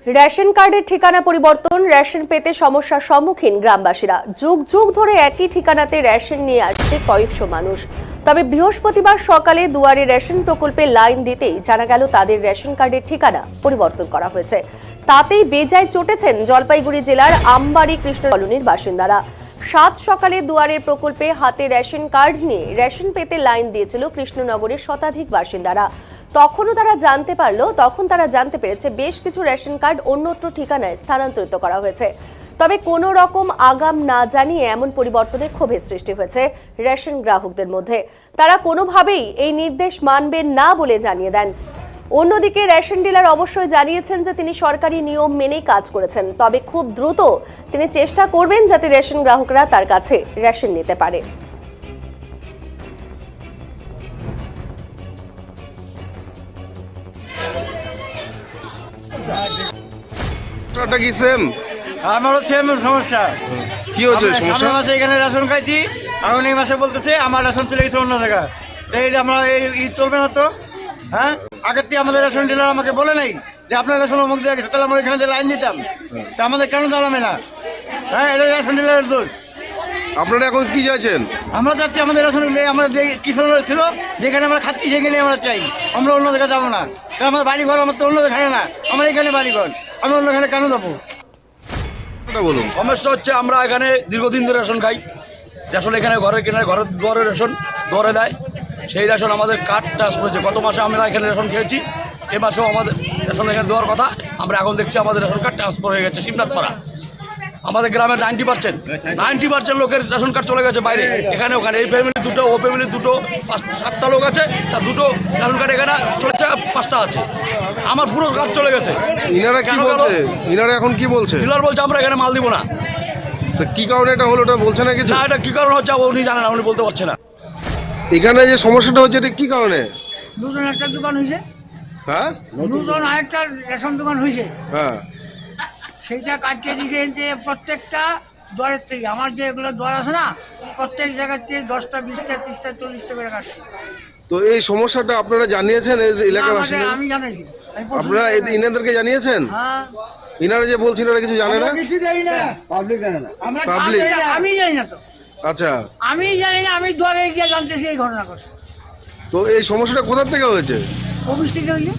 Ration কার্ডের ঠিকানা পরিবর্তন, রেশন পেতে সমস্যার সম্মুখীন গ্রামবাসীরা। যুগ যুগ ধরে একই ঠিকানাতে রেশন নিয়ে আসছে কয়েকশো মানুষ। তবে বৃহস্পতিবার সকালে দুয়ারে রেশন প্রকল্পে লাইন দিতেই জানা গেল তাদের রেশন কার্ডের ঠিকানা পরিবর্তন করা হয়েছে। তাতেই বেজায় চটেছেন জলপাইগুড়ি জেলার আমবাড়ি কৃষ্ণ কলোনির বাসিন্দারা। সাত সকালে দুয়ারের প্রকল্পে হাতে রেশন কার্ড নিয়ে রেশন পেতে লাইন দিয়েছিল কৃষ্ণনগরের শতাধিক বাসিন্দারা। তখন তারা জানতে পেরেছে বেশ কিছু রেশন কার্ড অন্যত্র ঠিকানায় স্থানান্তরিত করা হয়েছে। তবে কোনো রকম আগাম না জানিয়ে এমন পরিবর্তনে ক্ষোভের সৃষ্টি হয়েছে রেশন গ্রাহকদের মধ্যে। তারা কোনোভাবেই এই নির্দেশ মানবেন না বলে জানিয়ে দেন। অন্যদিকে রেশন ডিলার অবশ্যই জানিয়েছেন যে তিনি সরকারি নিয়ম মেনেই কাজ করেছেন, তবে খুব দ্রুত তিনি চেষ্টা করবেন যাতে রেশন গ্রাহকরা তার কাছে রেশন নিতে পারে। আমারও সেম সমস্যা। কি হচ্ছে সমস্যা? মাসে এখানে রেশন খাইছি, আর এই মাসে বলতেছে আমার রেশন চলে গেছে অন্য জায়গায়। এই আমরা এই চলবে না তো। হ্যাঁ, আগের থেকে আমাদের রেশন ডিলার আমাকে বলে নাই যে আপনার রেশন অমুক দেওয়া গেছে, তাহলে আমরা এখানে যে লাইন দিতাম, তা আমাদের কেন জানাবে না? হ্যাঁ, এটা রেশন ডিলারের দোষ। আপনারা এখন কি চাইছেন? আমরা যাচ্ছি আমাদের রেশন, আমাদের যে কৃষ্ণনগর ছিল যেখানে আমরা খাচ্ছি সেখানে আমরা চাই, আমরা অন্য জায়গায় যাবো না। আমার বাড়ি ঘর আমার তো অন্য জায়গায় না, আমার এখানে বাড়ি ঘর, আমি অন্য জায়গায় কেন যাবো? বলুন। সমস্যা হচ্ছে আমরা এখানে দীর্ঘদিন ধরে রেশন খাই। আসলে এখানে ঘরের কেনার ঘরের দুয়ারে রেশন দরে দেয়, সেই রেশন আমাদের কার্ড ট্রান্সফার হয়েছে। গত মাসে আমরা এখানে রেশন খেয়েছি, এ মাসেও আমাদের রেশন এখানে দেওয়ার কথা। আমরা এখন দেখছি আমাদের রেশন কার্ড ট্রান্সফার হয়ে গেছে শিবনাথপাড়া। আমাদের গ্রামের 90% লোকের রেশন কার্ড চলে গেছে বাইরে, এখানে ওখানে। এই ফ্যামিলি দুটো, ও ফ্যামিলি দুটো, 7টা লোক আছে, তার দুটো রেশন কার্ড এখানে চলেছে, 5টা আছে। আমার পুরো কার্ড চলে গেছে। ইনারা কি বলছে? ইনারা এখন কি বলছে? ডিলার বলছে আমরা এখানে মাল দিব না। তো কি কারণে এটা হলো ওটা বলছে না কিছু? না, এটা কি কারণ হচ্ছে উনি জানেন না, উনি বলতে পারছে না। এখানে যে সমস্যাটা হচ্ছে এটা কি কারণে? নতুন একটা দোকান হয়েছে। হ্যাঁ, নতুন আরেকটা রেশন দোকান হয়েছে, হ্যাঁ। সেইটা কাটিয়ে দিয়েছেন যে প্রত্যেকটা দরের থেকে, আমার যে এগুলো দর আছে না, প্রত্যেক জায়গার থেকে 10টা 20টা 30টা 40টা করে কাটছে। তো এই সমস্যাটা আপনারা জানিয়েছেন এই এলাকাবাসী? আমি জানাইছি। আপনারা ইনাদেরকে জানিয়েছেন? হ্যাঁ, ইনারা যে বলছিল ওরা কিছু জানে না? কিছু জানি না, পাবলিক জানে না। Public? আমি জানি না তো, আচ্ছা। আমি জানি না, আমি দরে গিয়ে জানতেছি এই ঘটনা করছে। তো এই সমস্যাটা কোথা থেকে হয়েছে? অফিস থেকে হইলে